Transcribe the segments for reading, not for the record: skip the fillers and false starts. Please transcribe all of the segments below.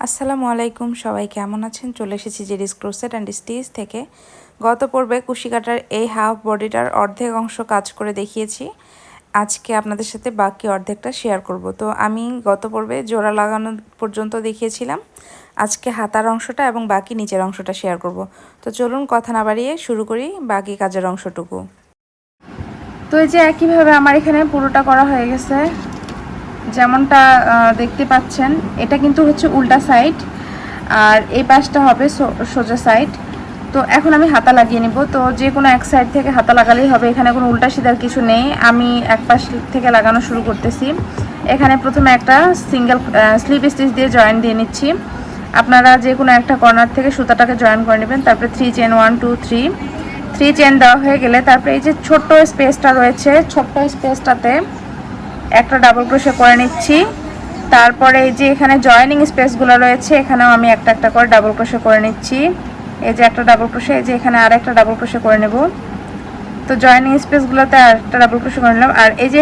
আসসালামু আলাইকুম, সবাই কেমন আছেন? চলে এসেছি জেরিস ক্রোসেট অ্যান্ড স্টিচ থেকে। গত পর্বে কুশি কাটার এই হাফ বডিটার অর্ধেক অংশ কাজ করে দেখিয়েছি। আজকে আপনাদের সাথে বাকি অর্ধেকটা শেয়ার করব। তো আমি গত পর্বে জোড়া লাগানো পর্যন্ত দেখিয়েছিলাম, আজকে হাতার অংশটা এবং বাকি নিচের অংশটা শেয়ার করব। তো চলুন কথা না বাড়িয়ে শুরু করি বাকি কাজের অংশটুকু। তো এই যে একইভাবে আমার এখানে পুরোটা করা হয়ে গেছে, যেমনটা দেখতে পাচ্ছেন। এটা কিন্তু হচ্ছে উল্টা সাইড আর এই পাশটা হবে সোজা সাইড। তো এখন আমি হাতা লাগিয়ে নিব। তো যে কোনো এক সাইড থেকে হাতা লাগালেই হবে, এখানে কোনো উল্টা সিধার কিছু নেই। আমি এক পাশ থেকে লাগানো শুরু করতেছি। এখানে প্রথমে একটা সিঙ্গেল স্লিপ স্টিচ দিয়ে জয়েন দিয়ে নিচ্ছি। আপনারা যে কোনো একটা কর্নার থেকে সুতাটাকে জয়েন করে নেবেন। তারপরে 3 চেন 1 2 3 চেন দেওয়া হয়ে গেলে তারপরে এই যে ছোট্ট স্পেসটা রয়েছে, ছোট্ট স্পেসটাতে একটা ডাবল ক্রোশে করে নিচ্ছি। তারপরে এই যে এখানে জয়েনিং স্পেসগুলো রয়েছে, এখানেও আমি একটা একটা করে ডাবল ক্রোশে করে নিচ্ছি। এই যে একটা ডাবল ক্রোশে, এই যে এখানে আর একটা ডাবল ক্রোশে করে নেব। তো জয়েনিং স্পেসগুলোতে আর একটা ডাবল ক্রোশে করে নিলাম। আর এই যে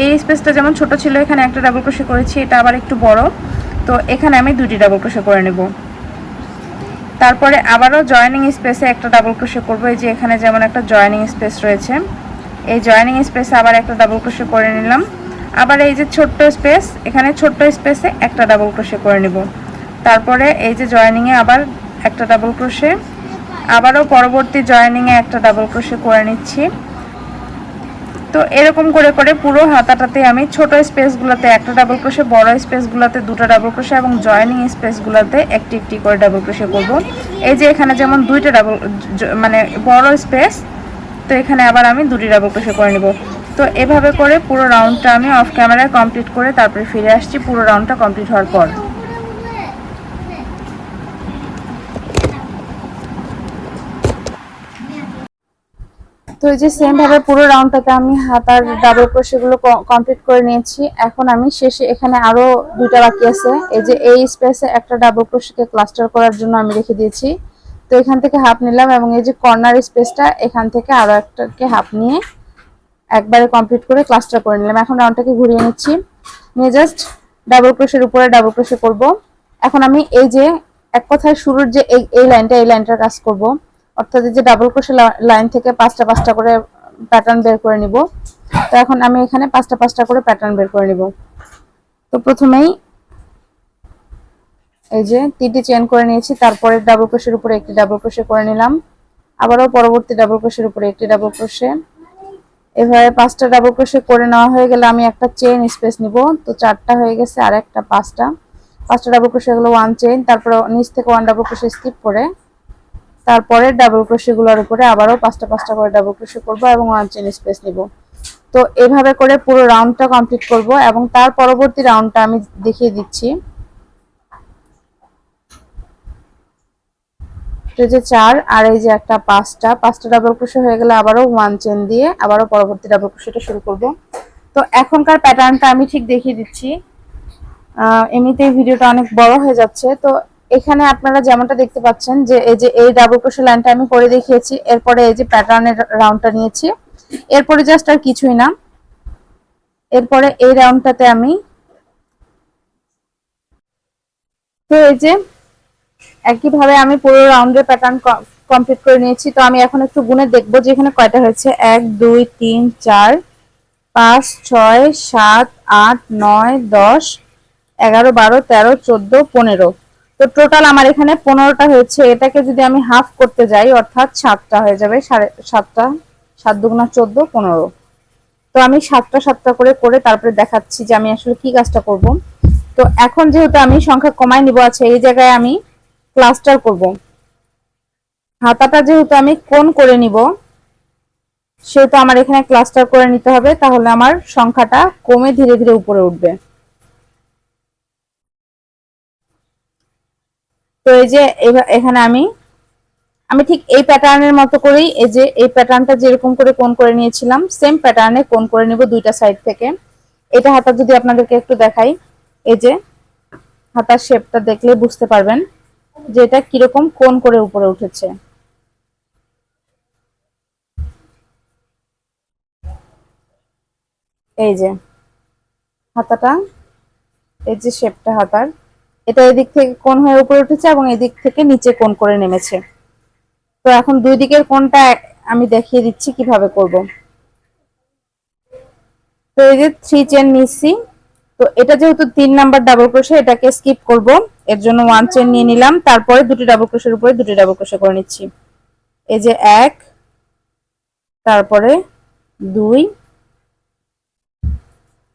এই স্পেসটা যেমন ছোট ছিল, এখানে একটা ডাবল ক্রোশে করেছি, এটা আবার একটু বড়, তো এখানে আমি দুটি ডাবল ক্রোশে করে নেব। তারপরে আবারও জয়েনিং স্পেসে একটা ডাবল ক্রোশে করব। এই যে এখানে যেমন একটা জয়েনিং স্পেস রয়েছে, এই জয়েনিং স্পেসে আবার একটা ডাবল ক্রোশে করে নিলাম। আবার এই যে ছোট্ট স্পেস, এখানে ছোট্ট স্পেসে একটা ডাবল ক্রোশে করে নেব। তারপরে এই যে জয়েনিংয়ে আবার একটা ডাবল ক্রোশে, আবারও পরবর্তী জয়েনিংয়ে একটা ডাবল ক্রোশে করে নিচ্ছি। তো এরকম করে করে পুরো হাতাটাতে আমি ছোট স্পেসগুলোতে একটা ডাবল ক্রোশে, বড় স্পেসগুলোতে দুটো ডাবল ক্রোশে এবং জয়েনিং স্পেসগুলোতে একটি একটি করে ডাবল ক্রোশে করব। এই যে এখানে যেমন দুইটা ডাবল মানে বড় স্পেস, তো এখানে আবার আমি দুটি ডাবল ক্রোশে করে নেব। তো এভাবে করে পুরো রাউন্ডটা আমি অফ ক্যামেরায় কমপ্লিট করে তারপরে ফিরে আসছি পুরো রাউন্ডটা কমপ্লিট হওয়ার পর। তো এই যে সেম ভাবে পুরো রাউন্ডটাতে আমি হাতার ডাবল ক্রোশেগুলো কমপ্লিট করে নিয়েছি। এখন আমি শেষে এখানে আরো দুইটা বাকি আছে। এই যে এই স্পেসে একটা ডাবল ক্রোশেকে ক্লাস্টার করার জন্য আমি রেখে দিয়েছি। তো এখান থেকে হাফ নিলাম এবং এই যে কর্নার স্পেসটা, এখান থেকে আরো একটাকে হাফ নিয়ে একবারে কমপ্লিট করে ক্লাস্টার করে নিলাম। এখন রাউন্ডটাকে ঘুরিয়ে নিচ্ছি, নিয়ে জাস্ট ডাবল ক্রোশের উপরে ডাবল ক্রোশে করব। এখন আমি এই যে এক কথায় শুরুর যে এই লাইনটার কাজ করব, অর্থাৎ এই যে ডাবল ক্রোশে লাইন থেকে পাঁচটা পাঁচটা করে প্যাটার্ন বের করে নিব। তো এখন আমি এখানে পাঁচটা পাঁচটা করে প্যাটার্ন বের করে নিব। তো প্রথমেই এই যে তিনটি চেন করে নিয়েছি, তারপরে ডাবল ক্রোশের উপরে একটি ডাবল ক্রোশে করে নিলাম, আবারও পরবর্তী ডাবল ক্রোশের উপরে একটি ডাবল ক্রোশে। এভাবে পাঁচটা ডাবল ক্রোশে করে নেওয়া হয়ে গেলে আমি একটা চেইন স্পেস নিব। তো চারটা হয়ে গেছে, আর একটা পাঁচটা ডাবল ক্রোশে হলো ওয়ান চেইন, তারপরে নিচ থেকে ওয়ান ডাবল ক্রোশে স্কিপ করে তারপরে ডাবল ক্রোশেগুলোর উপরে আবারও পাঁচটা পাঁচটা করে ডাবল ক্রোশে করব এবং ওয়ান চেইন স্পেস নিব। তো এভাবে করে পুরো রাউন্ডটা কমপ্লিট করব এবং তার পরবর্তী রাউন্ডটা আমি দেখিয়ে দিচ্ছি। এই যে চার আর এই যে একটা পাঁচটা ডাবল ক্রোশে হয়ে গেলে আবারও ওয়ান চেইন দিয়ে আবারও পরবর্তী ডাবল ক্রোশেটা শুরু করব। তো এখনকার প্যাটার্নটা আমি ঠিক দেখিয়ে দিচ্ছি, এমনিতেই ভিডিওটা অনেক বড় হয়ে যাচ্ছে। তো এখানে আপনারা যেমনটা দেখতে পাচ্ছেন যে এই ডাবল ক্রোশে লাইনটা আমি করে দেখিয়েছি, এরপরে এই যে প্যাটার্নের রাউন্ডটা নিয়েছি, এরপরে জাস্ট আর কিছুই না। এরপরে এই রাউন্ডটাতে আমি তো এই যে একইভাবে আমি পুরো রাউন্ডের প্যাটার্ন কমপ্লিট করে নিয়েছি। তো আমি এখন একটু গুনে দেখবো যে এখানে কয়টা হয়েছে। 1 2 3 4 5 6 7 8 9 10 11 12 13 14 15। তো টোটাল আমার এখানে 15টা হয়েছে। এটাকে যদি আমি হাফ করতে যাই অর্থাৎ 7টা হয়ে যাবে, 7.5টা, 7 দুগুণা 14 15। তো আমি 7টা 7টা করে করে তারপরে দেখাচ্ছি যে আমি আসলে কি কাজটা করব। তো এখন যেহেতু আমি সংখ্যা কমাই নিব, আছে এই জায়গায় আমি ক্লাস্টার করব। হাতাটা যেহেতু আমি কোণ করে নিব, সেহেতু আমার এখানে ক্লাস্টার করে নিতে হবে, তাহলে আমার সংখ্যাটা কমে ধীরে ধীরে উপরে উঠবে। তো এই যে এখানে আমি আমি ঠিক এই প্যাটার্নের মতো করেই এই যে এই প্যাটার্নটা যেরকম করে কোণ করে নিয়েছিলাম, সেম প্যাটার্নে কোণ করে নিব দুইটা সাইড থেকে। এটা হাতা যদি আপনাদেরকে একটু দেখাই, এই যে হাতার শেপটা দেখলে বুঝতে পারবেন যে এটা কিরকম কোণ করে উপরে উঠেছে। এই যে হাতাটা, এই যে শেপটা হাতার, এটা এদিক থেকে কোণ হয়ে উপরে উঠেছে এবং এদিক থেকে নিচে কোণ করে নেমেছে। তো এখন দুই দিকের কোণটা আমি দেখিয়ে দিচ্ছি কিভাবে করব। তো এই যে 3 চেন নিচ্ছি, তো এটা যেহেতু 3 নাম্বার ডাবল ক্রোশে, এটাকে স্কিপ করব, এর জন্য 1 চেন নিয়ে নিলাম, তারপরে দুটি ডাবল ক্রোশের উপরে দুটি ডাবল ক্রোশে করে নিচ্ছি। এই যে 1, তারপরে 2,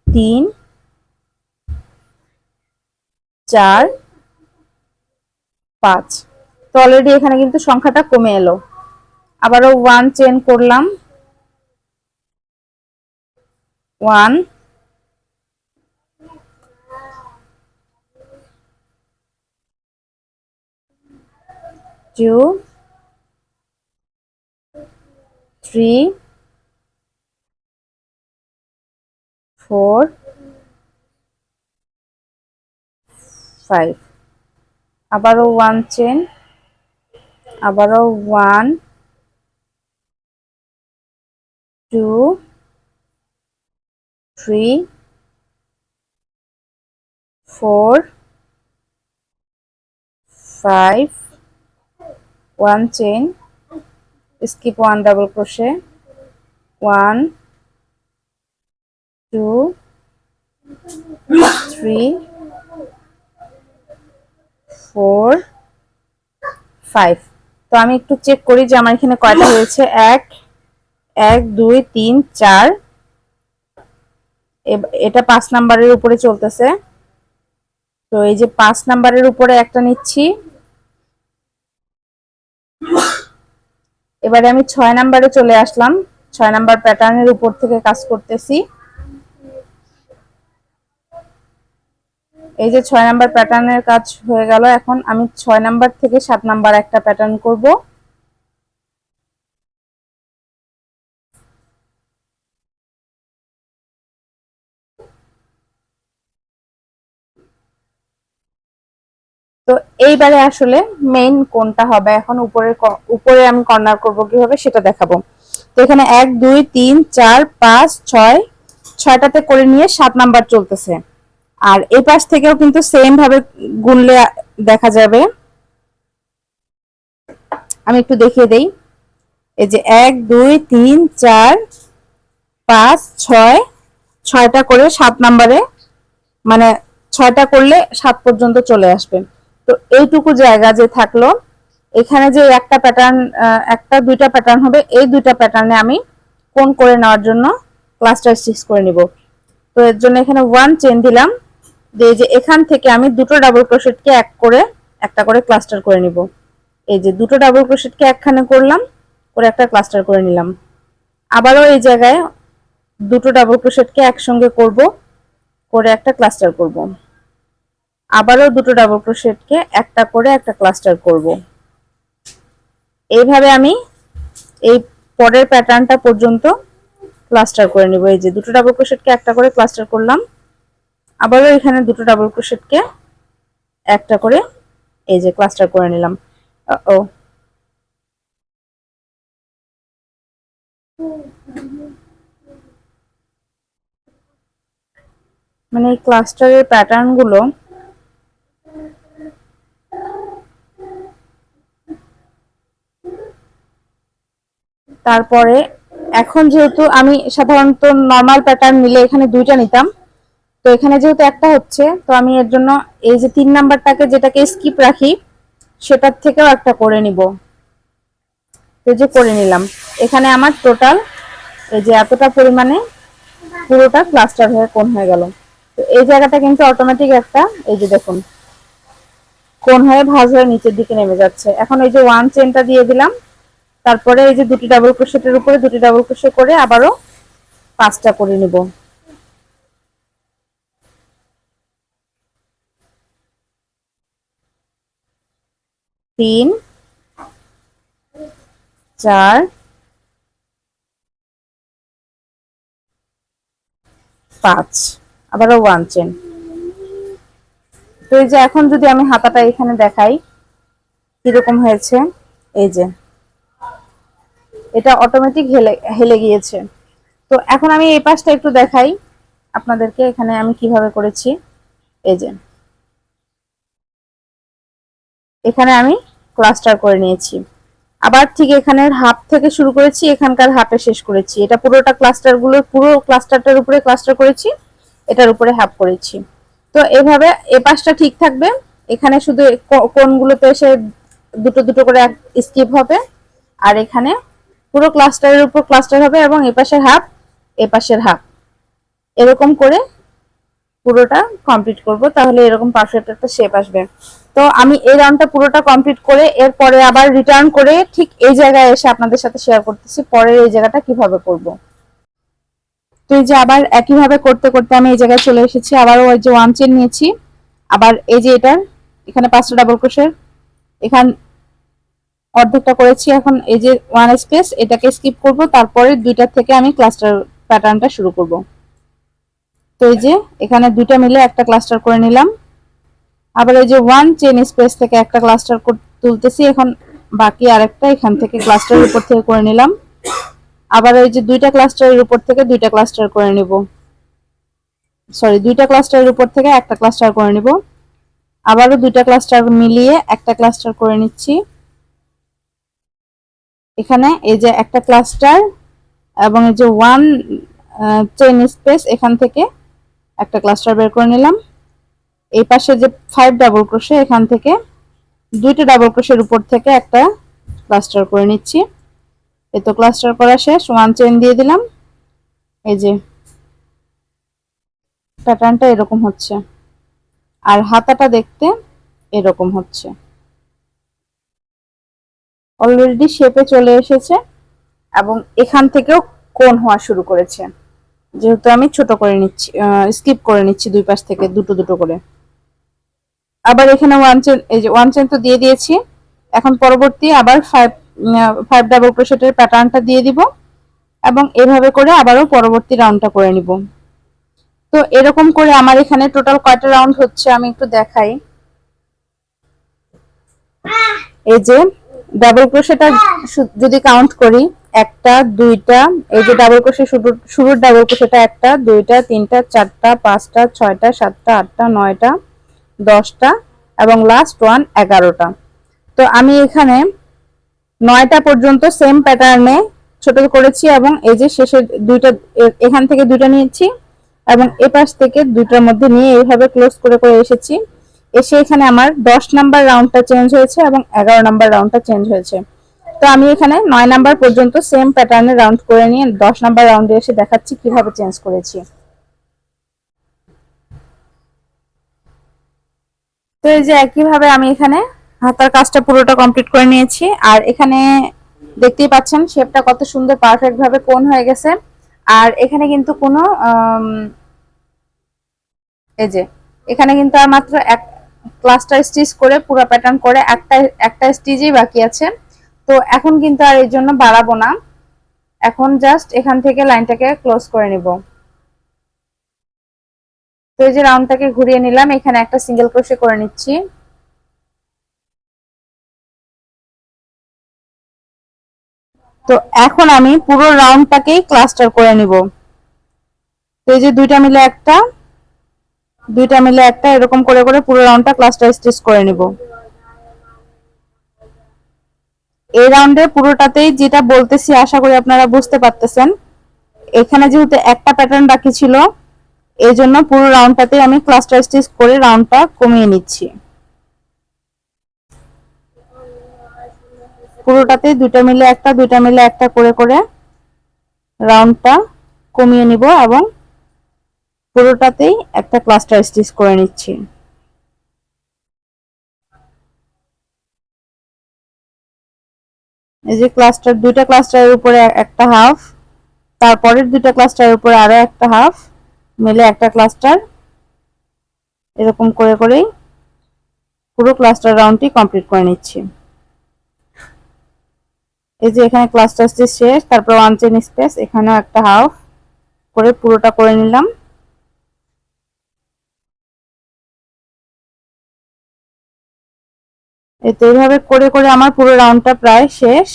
3, 4, 5। তো অলরেডি এখানে কিন্তু সংখ্যাটা কমে এলো। আবারও 1 চেন করলাম, 1, 2, 3, 4, 5। আবারও 1 চেন, আবারও 1, 2, 3, 4, 5, 1 চেন, skip 1 double crochet, 1, 2, 3, 4, 5। তো আমি একটু চেক করি যে আমার এখানে কয়টা হয়েছে। 1, 2, 3, 4। এটা 5 নাম্বারের উপরে চলতেছে। তো এই যে 5 নাম্বারের উপরে একটা নিচ্ছি। এবারে আমি 6 নাম্বারে চলে আসলাম, 6 নাম্বার প্যাটার্নের উপর থেকে কাজ করতেছি। এই যে 6 নাম্বার প্যাটার্নের কাজ হয়ে গেল। এখন আমি 6 নাম্বার থেকে 7 নাম্বার একটা প্যাটার্ন করব। তো এইবারে আসলে মেইন কোনটা হবে, এখন উপরে আমি কর্নার করব কিভাবে সেটা দেখাবো। তো এখানে 1, 2, 3, 4, 5, 6, 6টাতে করে নিয়ে 7 নাম্বার চলতেছে। আর এই পাশ থেকেও কিন্তু সেম ভাবে গুনলে দেখা যাবে। আমি একটু দেখিয়ে দেই। এই যে 1, 2, 3, 4, 5, 6, 6টা করে 7 নাম্বারে, মানে 6টা করলে 7 পর্যন্ত চলে আসবে। তো এইটুকু জায়গা যে থাকলো, এখানে যে একটা প্যাটার্ন, একটা দুইটা প্যাটার্ন হবে, এই দুইটা প্যাটার্নে আমি কোণ করে নেওয়ার জন্য ক্লাস্টার স্টিচ করে নিব। তো এর জন্য এখানে 1 চেন দিলাম, দিয়ে যে এখান থেকে আমি দুটো ডাবল ক্রোশেটকে এক করে একটা করে ক্লাস্টার করে নিব। এই যে দুটো ডাবল ক্রোশেটকে একখানে করলাম, করে একটা ক্লাস্টার করে নিলাম। আবারও এই জায়গায় দুটো ডাবল ক্রোশেটকে একসঙ্গে করব, করে একটা ক্লাস্টার করব। আবারও দুটো ডাবল ক্রোশেটকে একটা করে একটা ক্লাস্টার করব। এইভাবে আমি এই পরের প্যাটার্নটা পর্যন্ত ক্লাস্টার করে নিব। এই যে দুটো ডাবল ক্রোশেটকে একটা করে ক্লাস্টার করলাম, আবারও এখানে দুটো ডাবল ক্রোশেটকে একটা করে এই যে ক্লাস্টার করে নিলাম। ও মানে এই ক্লাস্টারের প্যাটার্ন গুলো তারপরে এখন যেহেতু আমি সাধারণত নর্মাল প্যাটার্ন নিলে এখানে দুইটা নিতাম, তো এখানে যেহেতু একটা হচ্ছে, তো আমি এর জন্য এই যে 3 নাম্বারটাকে যেটাকে স্কিপ রাখি সেটার থেকেও একটা করে নিব। তো যে করে নিলাম, এখানে আমার টোটাল এই যে এতটা পরিমাণে পুরোটা ক্লাস্টার হয়ে কোণ হয়ে গেল। তো এই জায়গাটা কিন্তু অটোমেটিক একটা, এই যে দেখুন, কোণ হয়ে ভাঁজ হয়ে নিচের দিকে নেমে যাচ্ছে। এখন এই যে 1 চেনটা দিয়ে দিলাম, তারপরে এই যে দুটি ডাবল ক্রোশেটের উপরে দুটি ডাবল ক্রোশে করে আবারও 5টা করে নিব। 3, 4, 5, আবারও 1 চেন। তো এই যে এখন যদি আমি হাতাটা এখানে দেখাই কিরকম হয়েছে, এই যে এটা অটোমেটিক হেলে হেলে গিয়েছে। তো এখন আমি এই পাশটা একটু দেখাই আপনাদেরকে, এখানে আমি কিভাবে করেছি। এই যে এখানে আমি ক্লাস্টার করে নিয়েছি। আবার ঠিক এখানের হাফ থেকে শুরু করেছি, এখানকার হাফে শেষ করেছি। এটা পুরোটা পুরো ক্লাস্টারটার উপরে ক্লাস্টার করেছি, এটার উপরে হাফ করেছি। তো এভাবে এ পাশটা ঠিক থাকবে, এখানে শুধু কোণগুলোতে এসে দুটো দুটো করে স্কিপ হবে, আর এখানে পুরো ক্লাস্টারের উপর ক্লাস্টার হবে এবং এ পাশের হাফ এ পাশের হাফ, এরকম করে পুরোটা কমপ্লিট করব, তাহলে এরকম পারফেক্ট একটা শেপ আসবে। তো আমি এই রাউন্ডটা পুরোটা কমপ্লিট করে এরপরে আবার রিটার্ন করে ঠিক এই জায়গায় এসে আপনাদের সাথে শেয়ার করতেছি পরের এই জায়গাটা কিভাবে করব। তো এই যে আবার একইভাবে করতে করতে আমি এই জায়গায় চলে এসেছি, আবারও ওই যে ওয়ান চেন নিয়েছি, আবার এই যে এটার এখানে 5টা ডাবল ক্রোশের এখান অর্ধেকটা করেছি। এখন এই যে ওয়ান স্পেস এটাকে স্কিপ করব, তারপরে দুইটার থেকে আমি ক্লাস্টার প্যাটার্নটা শুরু করব। তো এই যে এখানে দুইটা মিলে একটা ক্লাস্টার করে নিলাম, আবার এই যে ওয়ান চেন স্পেস থেকে একটা ক্লাস্টার তুলতেছি, এখন বাকি আরেকটা এখান থেকে ক্লাস্টারের উপর থেকে করে নিলাম, আবার এই যে দুইটা ক্লাস্টারের উপর থেকে দুইটা ক্লাস্টার করে নিব, সরি দুইটা ক্লাস্টারের উপর থেকে একটা ক্লাস্টার করে নিব, আবারও দুইটা ক্লাস্টার মিলিয়ে একটা ক্লাস্টার করে নিচ্ছি। এখানে এই যে একটা ক্লাস্টার এবং এই যে ওয়ান চেন স্পেস এখান থেকে একটা ক্লাস্টার বের করে নিলাম। এই পাশে যে 5 ডাবল ক্রোশে এখান থেকে দুইটা ডাবল ক্রোশের উপর থেকে একটা ক্লাস্টার করে নিচ্ছি। এই তো ক্লাস্টার করা শেষ, ওয়ান চেন দিয়ে দিলাম। এই যে প্যাটার্নটা এরকম হচ্ছে, আর হাতাটা দেখতে এরকম হচ্ছে। অলরেডি শেপে চলে এসেছে এবং এখান থেকেও কোণ হওয়া শুরু করেছে, যেহেতু আমি ছোট করে নিচ্ছি, স্কিপ করে নিচ্ছি দুই পাশ থেকে দুটো দুটো করে। আবার এখানে ওয়ান চেন, এই যে ওয়ান চেন তো দিয়ে দিয়েছি, এখন পরবর্তী আবার ফাইভ ডাবল ক্রোশেটের প্যাটার্নটা দিয়ে দিব এবং এভাবে করে আবারও পরবর্তী রাউন্ডটা করে নিব। তো এরকম করে আমার এখানে টোটাল কয়টা রাউন্ড হচ্ছে আমি একটু দেখাই। এই যে ডাবল ক্রোশেটা যদি কাউন্ট করি, একটা দুইটা, এই যে ডাবল ক্রোশে শুরুর ডাবল ক্রোশেটা একটা দুইটা তিনটা চারটা পাঁচটা ছয়টা সাতটা আটটা নয়টা 10টা এবং লাস্ট ওয়ান 11টা। তো আমি এখানে 9টা পর্যন্ত সেম প্যাটার্নে ছোট করেছি এবং এই যে শেষের দুইটা এখান থেকে দুইটা নিয়েছি এবং এপাশ থেকে দুইটার মধ্যে নিয়ে এইভাবে ক্লোজ করে করে এসেছি। এসে এখানে আমার 10 নাম্বার রাউন্ডটা চেঞ্জ হয়েছে এবং 11 নাম্বার রাউন্ডটা চেঞ্জ হয়েছে। তো আমি এখানে 9 নাম্বার পর্যন্ত সেম প্যাটার্নে রাউন্ড করে নিয়ে 10 নাম্বার রাউন্ডে এসে দেখাচ্ছি কিভাবে চেঞ্জ করেছি। তো এই যে একইভাবে আমি এখানে হাতার কাজটা পুরোটা কমপ্লিট করে নিয়েছি, আর এখানে দেখতেই পাচ্ছেন শেপটা কত সুন্দর পারফেক্ট ভাবে কোণ হয়ে গেছে। আর এখানে কিন্তু কোনো এই যে এখানে কিন্তু আর মাত্র এক ক্লাস্টার স্টিচ করে পুরো প্যাটার্ন করে একটা একটা স্টিচই বাকি আছে। তো এখন কিন্তু আর এর জন্য বাড়াবো না, এখন জাস্ট এখান থেকে লাইনটাকে ক্লোজ করে নিব। তো এই যে রাউন্ডটাকে ঘুরিয়ে নিলাম, এখানে একটা সিঙ্গেল ক্রোশে করে নিচ্ছি। তো এখন আমি পুরো রাউন্ডটাকেই ক্লাস্টার করে নিব। তো এই যে দুইটা মিলে একটা দুইটা মিলে একটা এরকম করে করে পুরো রাউন্ডটা ক্লাস্টার স্টিচ করে নিব। এই রাউন্ডে পুরোটাতেই যেটা বলতেছি আশা করি আপনারা বুঝতে পারতেছেন। এখানে যেহেতু একটা প্যাটার্ন বাকি ছিল, এই জন্য পুরো রাউন্ডটাতে আমি ক্লাস্টার স্টিচ করে রাউন্ডটা কমিয়ে নিচ্ছি। পুরোটাতে দুইটা মিলে একটা করে করে রাউন্ডটা কমিয়ে নিব এবং পুরোটাতেই একটা ক্লাস্টার স্টিচ করে নিচ্ছি। এই যে দুইটা ক্লাস্টারের উপরে একটা হাফ, তারপরের দুইটা ক্লাস্টারের উপরে আরো একটা হাফ মিলে একটা ক্লাস্টার, এরকম করে করেই পুরো ক্লাস্টার রাউন্ডটি কমপ্লিট করে নিচ্ছি। এই যে এখানে ক্লাস্টার স্টিচ শেষ, তারপর ওয়ান চেন স্পেস এখানেও একটা হাফ করে পুরোটা করে নিলাম। তো এইভাবে করে করে আমার পুরো রাউন্ডটা প্রায় শেষ।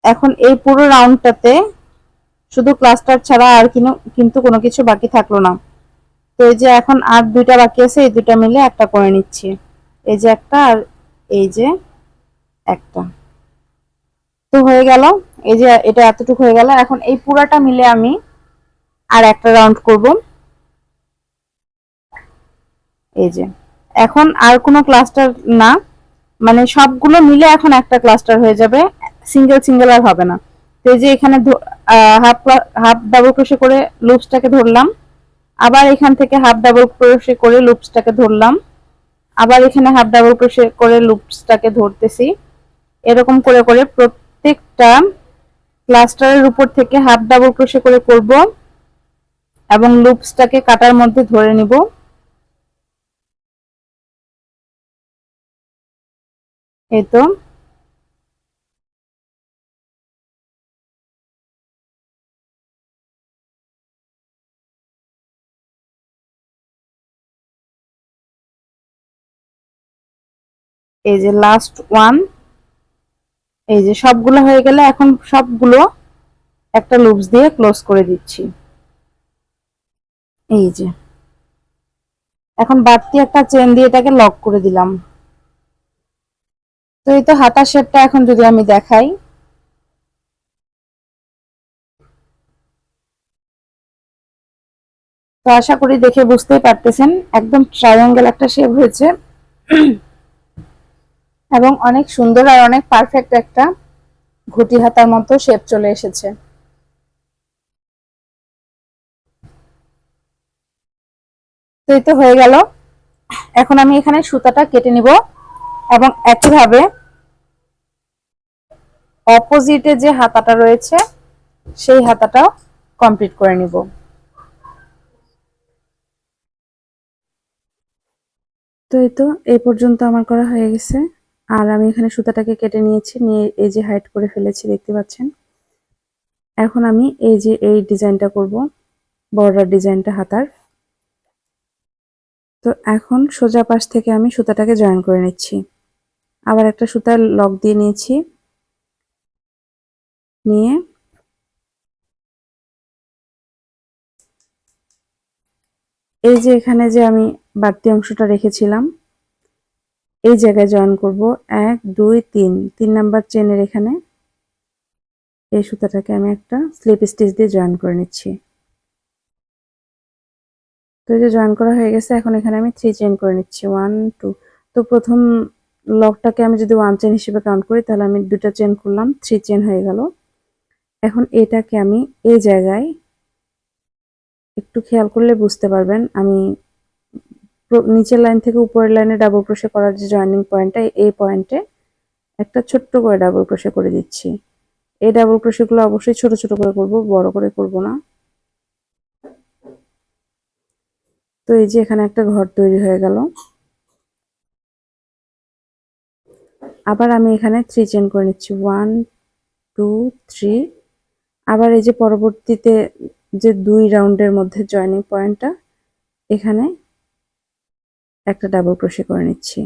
এখন এই পুরো রাউন্ডটাতে শুধু ক্লাস্টার ছাড়া আর কিন্তু কোনো কিছু বাকি থাকলো না। তো এই যে এখন আর দুইটা বাকি আছে, এই দুইটা মিলে একটা করে নিচ্ছি। এই যে একটা আর এই যে একটা, তো হয়ে গেল। এই যে এটা এতটুকু হয়ে গেল। এখন এই পুরাটা মিলে আমি আর একটা রাউন্ড করব। এই যে এখন আর কোনো ক্লাস্টার না, মানে সবগুলো মিলে এখন একটা ক্লাস্টার হয়ে যাবে, সিঙ্গেল সিঙ্গেল আর হবে না। তো এই যে এখানে হাফ হাফ ডাবল ক্রোশে করে লুপসটাকে ধরলাম, আবার এখান থেকে হাফ ডাবল ক্রোশে করে লুপসটাকে ধরলাম, আবার এখানে হাফ ডাবল ক্রোশে করে লুপসটাকে ধরতেছি। এরকম করে করে প্রত্যেকটা ক্লাস্টারের উপর থেকে হাফ ডাবল ক্রোশে করে করব এবং লুপসটাকে কাটার মধ্যে ধরে নিব। এই তো এই যে লাস্ট ওয়ান, এই যে সবগুলো হয়ে গেলে এখন সবগুলো একটা লুপস দিয়ে ক্লোজ করে দিচ্ছি। এই যে এখন বাড়তি একটা চেন দিয়ে এটাকে লক করে দিলাম। তো এই তো হাতার শেপটা এখন যদি আমি দেখাই, তো আশা করি দেখে বুঝতেই পারতেছেন একদম ট্রায়াঙ্গেল একটা শেপ হয়েছে এবং অনেক সুন্দর আর অনেক পারফেক্ট একটা ঘটি হাতার মতো শেপ চলে এসেছে। তো এই তো হয়ে গেল। এখন আমি এখানে সুতাটা কেটে নিব এবং একইভাবে অপোজিটে যে হাতাটা রয়েছে সেই হাতাটাও কমপ্লিট করে নিব। তো এই তো এই পর্যন্ত আমার করা হয়ে গেছে। আর আমি এখানে সুতাটাকে কেটে নিয়েছি, নিয়ে এই যে হাইড করে ফেলেছি, দেখতে পাচ্ছেন। এখন আমি এই যে এই ডিজাইনটা করব, বর্ডার ডিজাইনটা হাতার। তো এখন সোজা পাশ থেকে আমি সুতাটাকে জয়েন করে নিচ্ছি। আবার একটা সুতার লক দিয়ে নিয়েছি, নিয়ে এই যে এখানে যে আমি বাড়তি অংশটা রেখেছিলাম এই জায়গায় জয়েন করব। 1 2 3 3 নাম্বার চেনের এখানে এই সুতাটাকে আমি একটা স্লিপ স্টিচ দিয়ে জয়েন করে নিচ্ছি। তো এই যে জয়েন করা হয়ে গেছে। এখন এখানে আমি 3 চেন করে নিচ্ছি, 1 2। তো প্রথম লকটাকে আমি যদি 1 চেন হিসেবে কাউন্ট করি তাহলে আমি দুটো চেন করলাম, 3 চেন হয়ে গেল। এখন এটাকে আমি এই জায়গায় একটু খেয়াল করলে বুঝতে পারবেন, আমি নিচের লাইন থেকে উপরের লাইনে ডাবল ক্রোশে করার যে জয়েনিং পয়েন্টটা, এই পয়েন্টে একটা ছোট্ট করে ডাবল ক্রোশে করে দিচ্ছি। এই ডাবল ক্রোশেগুলো অবশ্যই ছোট ছোট করে করব, বড় করে করব না। তো এই যে এখানে একটা ঘর তৈরি হয়ে গেল। আবার আমি এখানে 3 চেন করে নিচ্ছি, 1 2 3। আবার এই যে পরবর্তীতে যে 2 রাউন্ডের মধ্যে জয়েনিং পয়েন্টটা, এখানে একটা ডাবল ক্রোশে করে নিচ্ছি।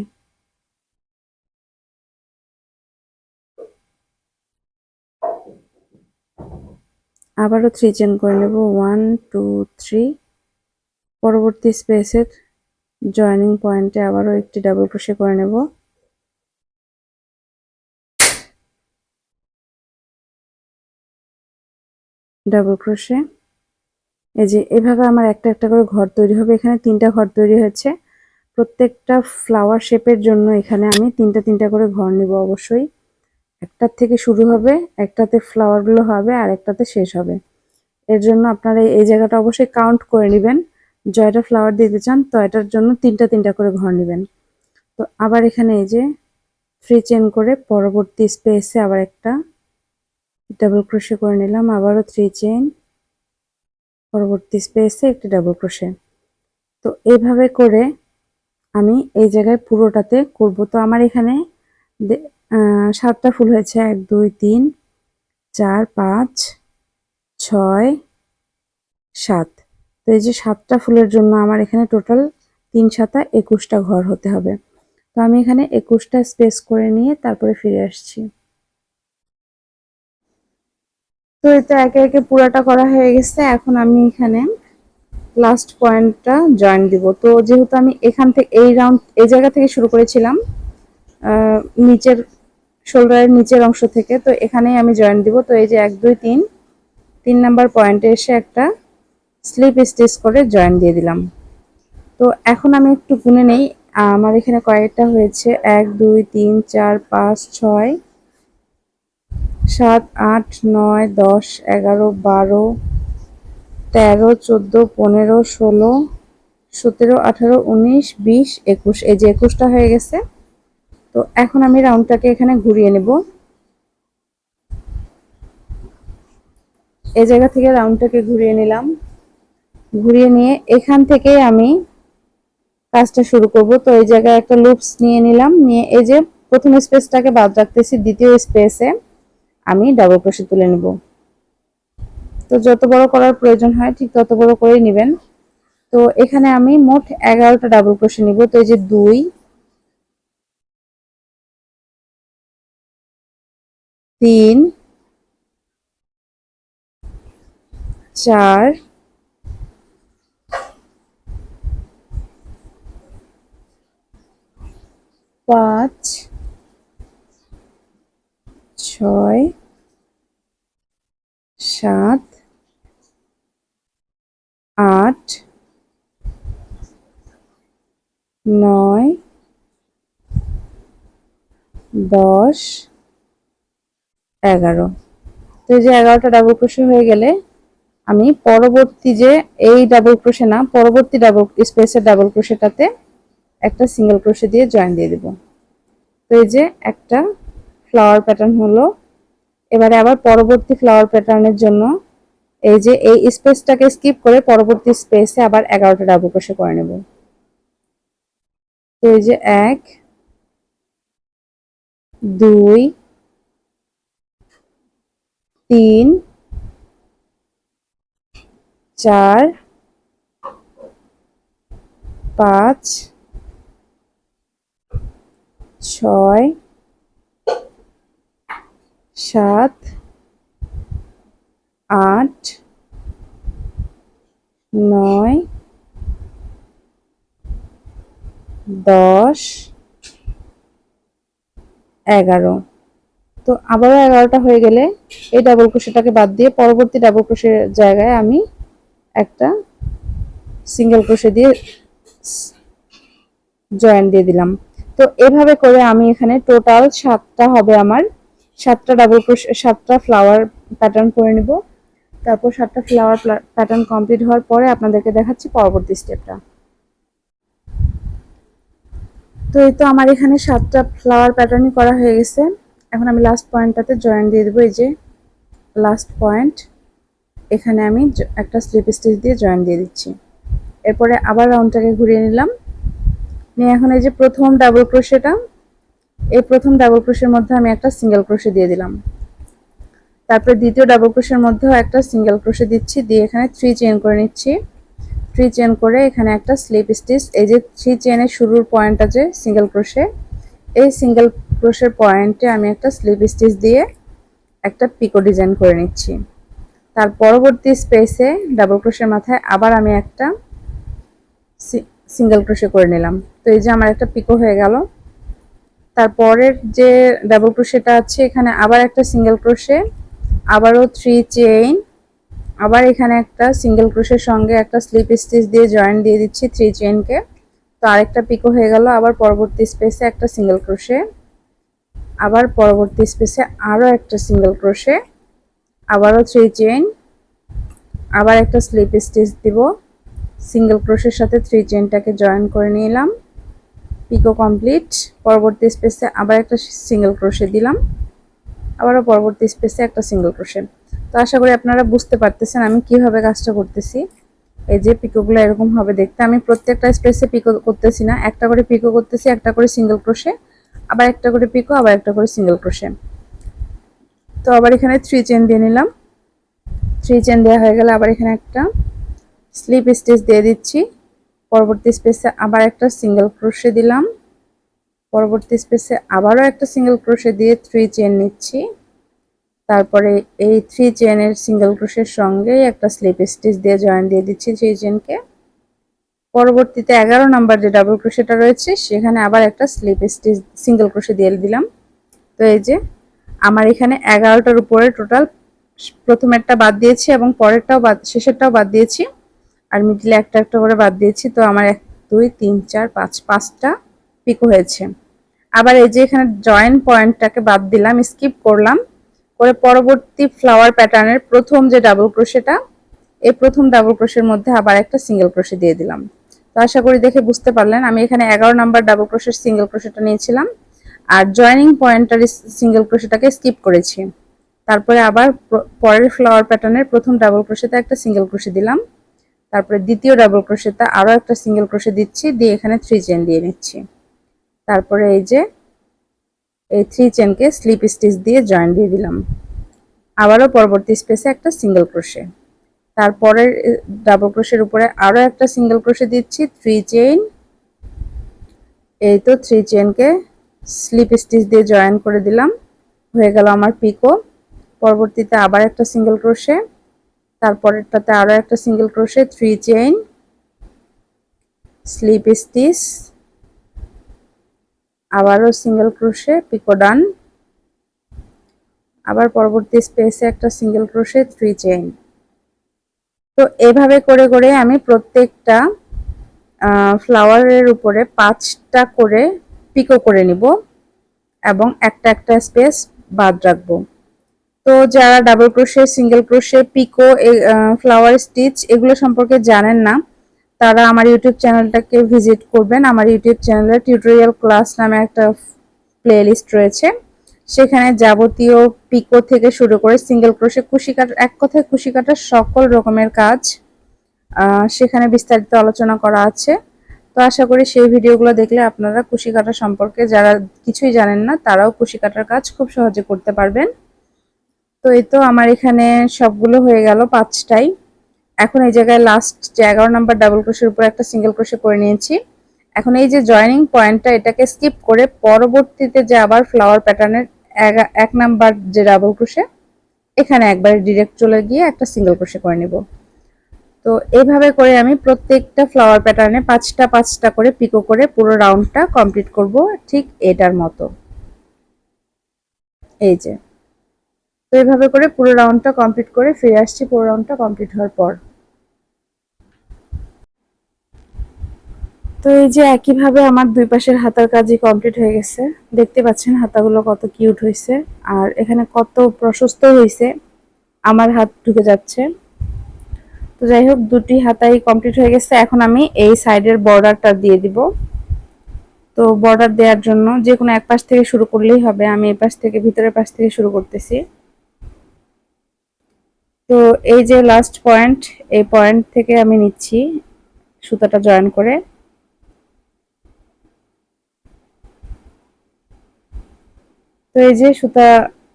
আবারও 3 চেন করে নেব, 1 2 3। পরবর্তী স্পেসের জয়েনিং পয়েন্টে আবারও একটি ডাবল ক্রোশে করে নেব। Double crochet. এই যে এভাবে আমার একটা একটা করে ঘর তৈরি হবে। এখানে 3টা ঘর তৈরি হয়েছে। প্রত্যেকটা ফ্লাওয়ার শেপের জন্য এখানে আমি 3টা 3টা করে ঘর নিব অবশ্যই। একটার থেকে শুরু হবে, একটাতে ফ্লাওয়ারগুলো হবে আর একটাতে শেষ হবে। এর জন্য আপনারা এই জায়গাটা অবশ্যই কাউন্ট করে নেবেন। জয়টা ফ্লাওয়ার দিতে চান তো এটার জন্য 3টা 3টা করে ঘর নেবেন। তো আবার এখানে এই যে 3 চেন করে পরবর্তী স্পেসে আবার একটা ডাবল ক্রোশে করে নিলাম, আবারও 3 চেন, পরবর্তী স্পেসে একটি ডাবল ক্রোশে। তো এইভাবে করে আমি এই জায়গায় পুরোটাতে করব। তো আমার এখানে 7টা ফুল হয়েছে, 1 2 3 4 5 6 7। তো এই যে 7টা ফুলের জন্য আমার এখানে টোটাল 3 7 21টা ঘর হতে হবে। তো আমি এখানে 21টা স্পেস করে নিয়ে তারপরে ফিরে আসছি। তো এটা একে একে পুরাটা করা হয়ে গেছে। এখন আমি এখানে লাস্ট পয়েন্টটা জয়েন দিব। তো যেহেতু আমি এখান থেকে এই জায়গা থেকে শুরু করেছিলাম, নিচের শোল্ডারের নিচের অংশ থেকে, তো এখানেই আমি জয়েন দিব। তো এই যে 1 2 3 নাম্বার পয়েন্টে এসে একটা স্লিপ স্টিচ করে জয়েন দিয়ে দিলাম। তো এখন আমি একটু গুনে নেই আমার এখানে কয়েকটা হয়েছে। 1 2 3 4 5 6 7 8 9 10 11 12 13 14 15 16 17 18 19 20 21, এই যে 21টা হয়ে গেছে। তো এখন আমি রাউন্ডটাকে এখানে ঘুরিয়ে নেব। এই জায়গা থেকে রাউন্ডটাকে ঘুরিয়ে নিলাম। ঘুরিয়ে নিয়ে এখান থেকে আমি কাজটা শুরু করব। তো এই জায়গায় একটা লুপস নিয়ে নিলাম, নিয়ে এই যে প্রথম স্পেসটাকে বাদ রাখতেছি, দ্বিতীয় স্পেসে আমি ডাবল ক্রোশে তুলে নেব। তো যত বড় করার প্রয়োজন হয় ঠিক তত বড় করেই নেবেন। তো এখানে আমি মোট 11টা ডাবল ক্রোশে নিব। তো এই যে 2 3 4 5 6 7 8 9 10 11। তো এই যে 11টা ডাবল ক্রোশে হয়ে গেলে আমি পরবর্তী যে এই ডাবল ক্রোশে না, পরবর্তী ডাবল স্পেসের ডাবল ক্রোশেটাতে একটা সিঙ্গেল ক্রোশে দিয়ে জয়েন দিয়ে দেব। তো এই যে একটা ফ্লাওয়ার প্যাটার্ন হলো। এবারে আবার পরবর্তী ফ্লাওয়ার প্যাটার্নের জন্য এই যে এই স্পেসটাকে স্কিপ করে পরবর্তী স্পেসে আবার 11টা ডাবল ক্রোশে করে নেব। তো এই যে 1 2 3 4 5 6 7 8 9 10 11। তো আবারও 11টা হয়ে গেলে এই ডাবল ক্রোশেটাকে বাদ দিয়ে পরবর্তী ডাবল ক্রোশের জায়গায় আমি একটা সিঙ্গেল ক্রোশে দিয়ে জয়েন দিয়ে দিলাম। তো এভাবে করে আমি এখানে টোটাল 7টা হবে আমার, 7টা ডাবল ক্রোশে 7টা ফ্লাওয়ার প্যাটার্ন করে নেব। তারপর 7টা ফ্লাওয়ার প্যাটার্ন কমপ্লিট হওয়ার পরে আপনাদেরকে দেখাচ্ছি পরবর্তী স্টেপটা। তো এই তো আমার এখানে 7টা ফ্লাওয়ার প্যাটার্নই করা হয়ে গেছে। এখন আমি লাস্ট পয়েন্টটাতে জয়েন দিয়ে দেবো। এই যে লাস্ট পয়েন্ট, এখানে আমি একটা স্লিপ স্টিচ দিয়ে জয়েন দিয়ে দিচ্ছি। এরপরে আবার রাউন্ডটাকে ঘুরিয়ে নিলাম, নিয়ে এখন এই যে প্রথম ডাবল ক্রোশেটা, এই প্রথম ডাবল ক্রোশের মধ্যে আমি একটা সিঙ্গেল ক্রোশে দিয়ে দিলাম। তারপরে দ্বিতীয় ডাবল ক্রোশের মধ্যেও একটা সিঙ্গেল ক্রোশে দিচ্ছি, দিয়ে এখানে 3 চেইন করে নিচ্ছি। 3 চেইন করে এখানে একটা স্লিপ স্টিচ, এই যে 3 চেইনের শুরুর পয়েন্ট আছে সিঙ্গেল ক্রোশে, এই সিঙ্গেল ক্রোশের পয়েন্টে আমি একটা স্লিপ স্টিচ দিয়ে একটা পিকো ডিজাইন করে নিচ্ছি। তার পরবর্তী স্পেসে ডাবল ক্রোশের মাথায় আবার আমি একটা সিঙ্গেল ক্রোশে করে নিলাম। তো এই যে আমার একটা পিকো হয়ে গেল। তারপরের যে ডাবল ক্রোশেটা আছে এখানে আবার একটা সিঙ্গেল ক্রোশে, আবারও 3 চেইন, আবার এখানে একটা সিঙ্গেল ক্রোশের সঙ্গে একটা স্লিপ স্টিচ দিয়ে জয়েন দিয়ে দিচ্ছি 3 চেইনকে। তো আরেকটা পিকো হয়ে গেল। আবার পরবর্তী স্পেসে একটা সিঙ্গেল ক্রোশে, আবার পরবর্তী স্পেসে আরও একটা সিঙ্গেল ক্রোশে, আবারও 3 চেইন, আবার একটা স্লিপ স্টিচ দিব, সিঙ্গেল ক্রোশের সাথে 3 চেইনটাকে জয়েন করে নিলাম, পিকো কমপ্লিট। পরবর্তী স্পেসে আবার একটা সিঙ্গেল ক্রোশে দিলাম, আবারও পরবর্তী স্পেসে একটা সিঙ্গেল ক্রোশে। তো আশা করি আপনারা বুঝতে পারতেছেন আমি কিভাবে কাজটা করতেছি। এই যে পিকোগুলো এরকম হবে দেখতে। আমি প্রত্যেকটা স্পেসে পিকো করতেছি না, একটা করে পিকো করতেছি, একটা করে সিঙ্গেল ক্রোশে, আবার একটা করে পিকো, আবার একটা করে সিঙ্গেল ক্রোশে। তো আবার এখানে 3 চেইন দিয়ে নিলাম। 3 চেইন দেওয়া হয়ে গেলে আবার এখানে একটা স্লিপ স্টিচ দিয়ে দিচ্ছি। পরবর্তী স্পেসে আবার একটা সিঙ্গেল ক্রোশে দিলাম, পরবর্তী স্পেসে আবারও একটা সিঙ্গেল ক্রোশে দিয়ে 3 চেইন নিচ্ছি, তারপরে এই 3 চেনের সিঙ্গেল ক্রোশের সঙ্গে একটা স্লিপ স্টিচ দিয়ে জয়েন দিয়ে দিচ্ছি 3 চেনকে। পরবর্তীতে 11 নাম্বার যে ডাবল ক্রোশেটা রয়েছে সেখানে আবার একটা স্লিপ স্টিচ সিঙ্গেল ক্রোশে দিয়ে দিলাম। তো এই যে আমার এখানে 11টার উপরে টোটাল প্রথমেরটা বাদ দিয়েছি এবং পরেরটাও শেষেরটাও বাদ দিয়েছি, আর মিডলে একটা একটা করে বাদ দিয়েছি। তো আমার 1 2 3 4 5 5টা পিকো হয়েছে। আবার এই যে এখানে জয়েন পয়েন্টটাকে বাদ দিলাম, স্কিপ করলাম, করে পরবর্তী ফ্লাওয়ার প্যাটার্নের প্রথম যে ডাবল ক্রোশেটা, এই প্রথম ডাবল ক্রোশের মধ্যে আবার একটা সিঙ্গেল ক্রোশে দিয়ে দিলাম। তো আশা করি দেখে বুঝতে পারলেন আমি এখানে 11 নাম্বার ডাবল ক্রোশের সিঙ্গেল ক্রোশেটা নিয়েছিলাম আর জয়েনিং পয়েন্টার সিঙ্গেল ক্রোশেটাকে স্কিপ করেছি। তারপরে আবার পরের ফ্লাওয়ার প্যাটার্নের প্রথম ডাবল ক্রোশেতে একটা সিঙ্গেল ক্রোশে দিলাম, তারপরে দ্বিতীয় ডাবল ক্রোশেতে আরও একটা সিঙ্গেল ক্রোশে দিচ্ছি, দিয়ে এখানে 3 চেন দিয়ে নিচ্ছি। তারপরে এই যে এই 3 চেনকে স্লিপ স্টিচ দিয়ে জয়েন দিয়ে দিলাম, আবারও পরবর্তী স্পেসে একটা সিঙ্গেল ক্রোশে, তারপরের ডাবল ক্রোশের উপরে আরও একটা সিঙ্গেল ক্রোশে দিচ্ছি 3 চেইন। এই তো 3 চেনকে স্লিপ স্টিচ দিয়ে জয়েন করে দিলাম, হয়ে গেল আমার পিকো। পরবর্তীতে আবার একটা সিঙ্গেল ক্রোশে, তারপরেরটাতে আরও একটা single crochet, 3 chain, slip stitch, আবারও সিঙ্গেল ক্রোশে, পিকো ডান, আবার পরবর্তী স্পেসে একটা সিঙ্গেল ক্রোশে, 3 চেইন। তো এভাবে করে করে আমি প্রত্যেকটা ফ্লাওয়ারের উপরে 5টা করে পিকো করে নিব এবং একটা একটা স্পেস বাদ রাখবো। তো যারা ডাবল ক্রোশে, সিঙ্গেল ক্রোশে, পিকো, ফ্লাওয়ার স্টিচ এগুলো সম্পর্কে জানেন না, তারা আমার ইউটিউব চ্যানেলটাকে ভিজিট করবেন। আমার ইউটিউব চ্যানেলে টিউটোরিয়াল ক্লাস নামে একটা প্লেলিস্ট রয়েছে, সেখানে যাবতীয় পিকো থেকে শুরু করে সিঙ্গেল ক্রোশে, কুশি কাটার, এক কথায় কুশি কাটার সকল রকমের কাজ সেখানে বিস্তারিত আলোচনা করা আছে। তো আশা করি সেই ভিডিওগুলো দেখলে আপনারা কুশি কাটা সম্পর্কে, যারা কিছুই জানেন না তারাও কুশি কাটার কাজ খুব সহজে করতে পারবেন। তো এই তো আমার এখানে সবগুলো হয়ে গেল 5টাই। এখন এই জায়গায় লাস্ট যে 11 নাম্বার ডাবল ক্রোশের উপর একটা সিঙ্গেল ক্রোশে করে নিয়েছি। এখন এই যে জয়েনিং পয়েন্টটা, এটাকে স্কিপ করে পরবর্তীতে যে আবার ফ্লাওয়ার প্যাটার্নের 1 নাম্বার যে ডাবল ক্রোশে, এখানে একবার ডিরেক্ট চলে গিয়ে একটা সিঙ্গেল ক্রোশে করে নেব। তো এইভাবে করে আমি প্রত্যেকটা ফ্লাওয়ার প্যাটার্নে 5টা 5টা করে পিকো করে পুরো রাউন্ডটা কমপ্লিট করব, ঠিক এটার মতো। এই যে, তো এইভাবে করে পুরো রাউন্ডটা কমপ্লিট করে ফিরে আসছি পুরো রাউন্ডটা কমপ্লিট হওয়ার পর। তো এই যে একইভাবে আমার দুই পাশের হাতার কাজই কমপ্লিট হয়ে গেছে। দেখতে পাচ্ছেন হাতাগুলো কত কিউট হয়েছে আর এখানে কত প্রশস্ত হয়েছে, আমার হাত ঢুকে যাচ্ছে। তো যাই হোক, দুটি হাতাই কমপ্লিট হয়ে গেছে। এখন আমি এই সাইডের বর্ডারটা দিয়ে দিব। তো বর্ডার দেওয়ার জন্য যে কোনো এক পাশ থেকে শুরু করলেই হবে, আমি এই পাশ থেকে, ভিতরের পাশ থেকে শুরু করতেছি। তো এই যে লাস্ট পয়েন্ট, এই পয়েন্ট থেকে আমি নিচ্ছি সুতাটা জয়েন করে। তো এই যে সুতা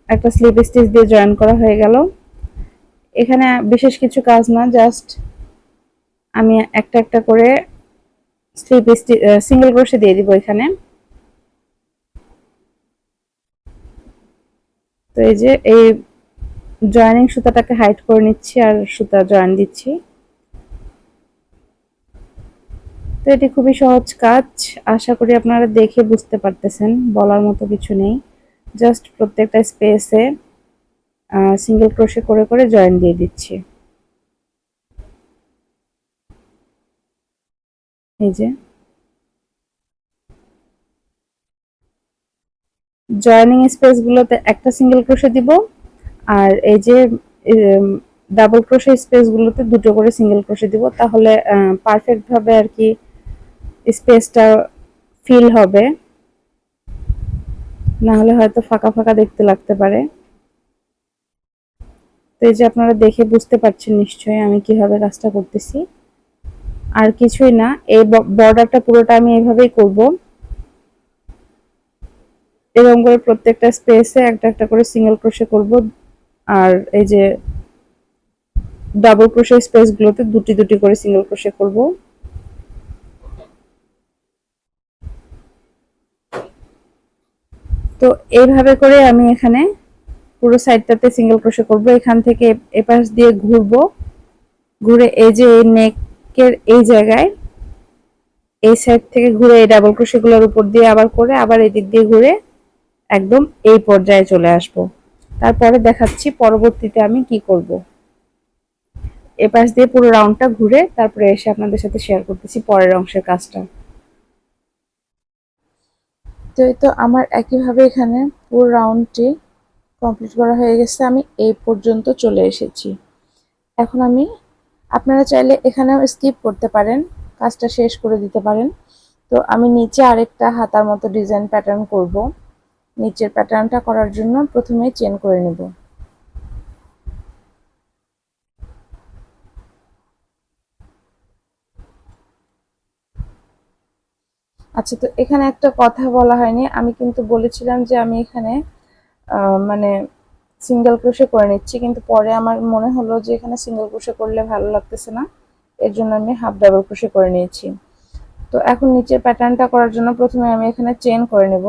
একটা স্লিপ স্টিচ দিয়ে জয়েন করা হয়ে গেল। এখানে বিশেষ কিছু কাজ না, জাস্ট আমি একটা একটা করে স্লিপ স্টিচ সিঙ্গেল ক্রোশে দিয়ে দিব এখানে। তো এই যে এই জয়েনিং সুতাটাকে হাইড করে নিচ্ছি আর সুতা জয়েন দিচ্ছি। তো এটি খুবই সহজ কাজ, আশা করি আপনারা দেখে বুঝতে পারতেছেন, বলার মতো কিছু নেই। জাস্ট প্রত্যেকটা স্পেসে সিঙ্গেল ক্রোশে করে করে জয়েন দিয়ে দিচ্ছি। এই যে জয়েনিং স্পেসগুলোতে একটা সিঙ্গেল ক্রোশে দিব, আর এই যে ডাবল ক্রোশে স্পেসগুলোতে দুটো করে সিঙ্গেল ক্রোশে দিব, তাহলে পারফেক্ট ভাবে আর কি স্পেসটা ফিল হবে, না হলে হয়তো ফাঁকা ফাঁকা দেখতে লাগতে পারে। তো এই যে আপনারা দেখে বুঝতে পারছেন নিশ্চয়ই আমি কিভাবে কাজটা করতেছি। আর কিছুই না, এই বর্ডারটা পুরোটা আমি এইভাবেই করব। এরকম করে প্রত্যেকটা স্পেসে একটা একটা করে সিঙ্গেল ক্রোশে করব, আর এই যে ডাবল ক্রোশে স্পেসগুলোতে দুটি দুটি করে সিঙ্গেল ক্রোশে করব। তো এইভাবে করে আমি এখানে পুরো সাইডটাতে সিঙ্গেল ক্রোশে করব। এখান থেকে এপাশ দিয়ে ঘুরবো, ঘুরে এই যে নেকের এই জায়গায় এই সাইড থেকে ঘুরে এই ডাবল ক্রোশেগুলোর উপর দিয়ে আবার করে আবার এই দিক দিয়ে ঘুরে একদম এই পর্যায়ে চলে আসব। তারপরে দেখাচ্ছি পরবর্তীতে আমি কি করব। এপাশ দিয়ে পুরো রাউন্ডটা ঘুরে তারপরে এসে আপনাদের সাথে শেয়ার করতেছি পরের অংশের কাজটা। তো এই তো আমার একইভাবে এখানে পুরো রাউন্ডটি কমপ্লিট করা হয়ে গেছে। আমি এই পর্যন্ত চলে এসেছি। এখন আমি, আপনারা চাইলে এখানেও স্কিপ করতে পারেন, কাজটা শেষ করে দিতে পারেন। তো আমি নিচে আরেকটা হাতার মতো ডিজাইন প্যাটার্ন করব। নিচের প্যাটার্নটা করার জন্য প্রথমে চেন করে নেব। আচ্ছা, তো এখানে একটা কথা বলা হয়নি, আমি কিন্তু বলেছিলাম যে আমি এখানে মানে সিঙ্গেল ক্রোশে করে নিচ্ছি, কিন্তু পরে আমার মনে হলো যে এখানে সিঙ্গেল ক্রোশে করলে ভালো লাগতেছে না, এর জন্য আমি হাফ ডাবল ক্রোশে করে নিয়েছি। তো এখন নিচের প্যাটার্নটা করার জন্য প্রথমে আমি এখানে চেন করে নেব।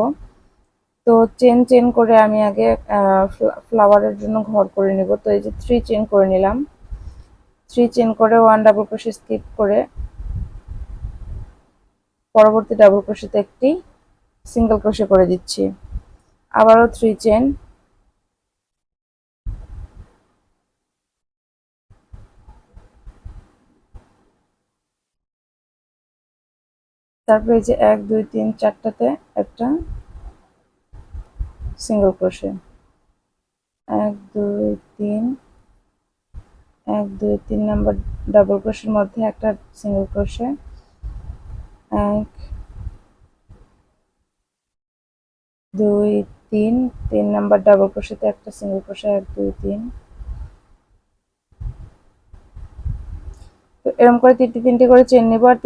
তো চেন করে আমি আগে ফ্লাওয়ারের জন্য ঘর করে নেব। তো এই যে 3 চেন করে নিলাম, 3 চেন করে 1 ডাবল ক্রোশে স্কিপ করে পরবর্তী ডাবল ক্রোশেতে একটি সিঙ্গেল ক্রোশে করে দিচ্ছি। আবারও 3 চেন, তারপরে এই যে 1 2 3 4টাতে একটা সিঙ্গেল ক্রোশে, 1 2 3, 1 2 3 নাম্বার ডাবল ক্রোশের মধ্যে একটা সিঙ্গেল ক্রোশে, 1 2 3, 3 নাম্বার ডাবল ক্রোশেতে একটা সিঙ্গেল ক্রোশে, 1 2 3। তো এরকম করে তিনটে করে চেন নেব আর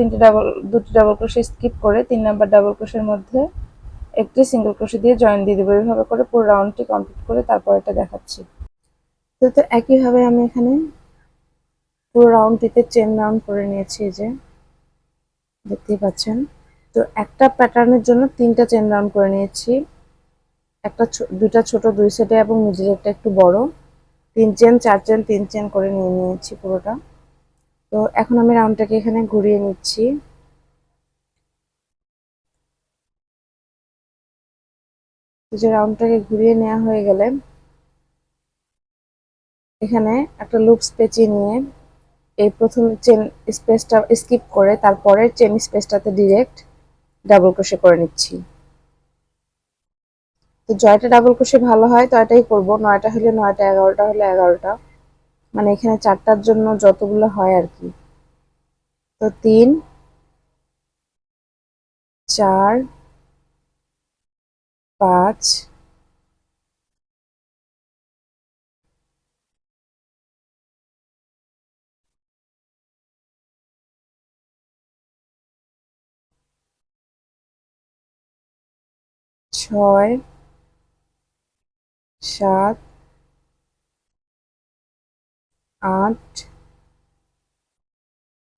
দুটি ডাবল ক্রোশে স্কিপ করে 3 নাম্বার ডাবল ক্রোশের মধ্যে একটি সিঙ্গেল ক্রোশে দিয়ে জয়েন দিয়ে দেবো। এইভাবে করে পুরো রাউন্ডটি কমপ্লিট করে তারপর এটা দেখাচ্ছি। তো একইভাবে আমি এখানে পুরো রাউন্ডটিতে চেন রাউন্ড করে নিয়েছি, যে দেখতেই পাচ্ছেন। তো একটা প্যাটার্নের জন্য 3টা চেন রাউন্ড করে নিয়েছি, একটা দুইটা ছোট দুই সেটে এবং মিডিল একটা একটু বড়, 3 চেন 4 চেন 3 চেন করে নিয়ে নিয়েছি পুরোটা। তো এখন আমি রাউন্ডটাকে এখানে ঘুরিয়ে নিচ্ছি। যে রাউন্ডটাকে ঘুরিয়ে নেওয়া হয়ে গেলে এখানে একটা লুপস পেঁচিয়ে নিয়ে এই প্রথম চেন স্পেসটা স্কিপ করে তারপরে চেন স্পেসটাতে ডিরেক্ট ডাবল ক্রোশে করে নিচ্ছি। তো জয়টা ডাবল ক্রোশে ভালো হয় তো এটাই করবো, 9টা হলে 9টা, 11টা হলে 11টা, মানে এখানে 4টার জন্য যতগুলো হয় আর কি। তো 3 4 5 6 7 8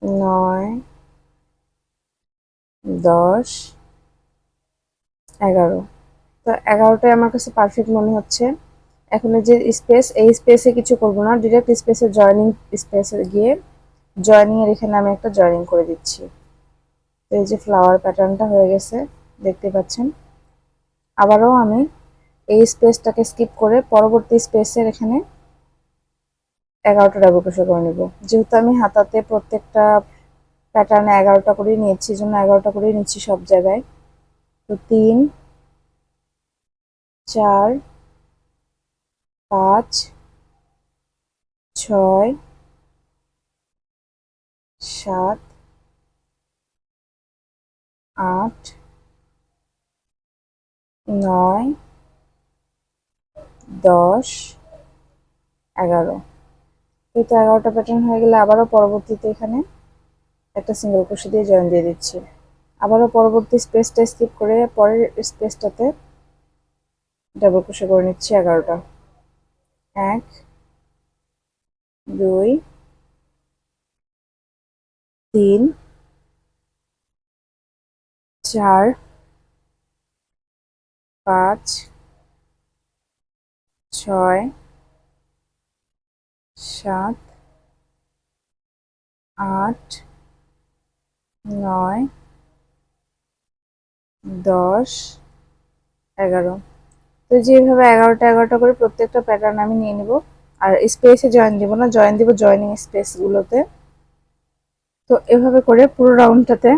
9 10 11। তো 11টাই আমার কাছে পারফেক্ট মনে হচ্ছে। এখন এই যে স্পেস, এই স্পেসে কিছু করব না, ডিরেক্ট স্পেসে জয়েনিং স্পেসে গিয়ে জয়েনিং এর এখানে আমি একটা জয়েনিং করে দিচ্ছি। তো এই যে ফ্লাওয়ার প্যাটার্নটা হয়ে গেছে দেখতে পাচ্ছেন। আবারও আমি এই স্পেসটাকে স্কিপ করে পরবর্তী স্পেসের এখানে 11টা ডাবল ক্রোশে করে নেব। যেহেতু আমি হাতাতে প্রত্যেকটা প্যাটার্নে 11টা করেই নিয়েছি, এই জন্য 11টা করেই নিচ্ছি সব জায়গায়। তো 3 4 5 6 7 8 9 10 11। এই তো 11টা প্যাটার্ন হয়ে গেলে আবারও পরবর্তীতে এখানে একটা সিঙ্গেল ক্রোশে দিয়ে জয়েন দিয়ে দিচ্ছি। আবারও পরবর্তী স্পেসটা স্কিপ করে পরের স্পেসটাতে ডাবল ক্রোশে করে নিচ্ছি 11টা। 1 2 3 4 5 ছয়, 7, 8, 9, 10, 11। তো যেভাবে 11টা করে প্রত্যেকটা প্যাটার্ন আমি নিয়ে নিব। আর স্পেসে জয়েন দিব না, জয়েন দিব জয়েনিং স্পেসগুলোতে। তো এভাবে করে পুরো রাউন্ডটাতে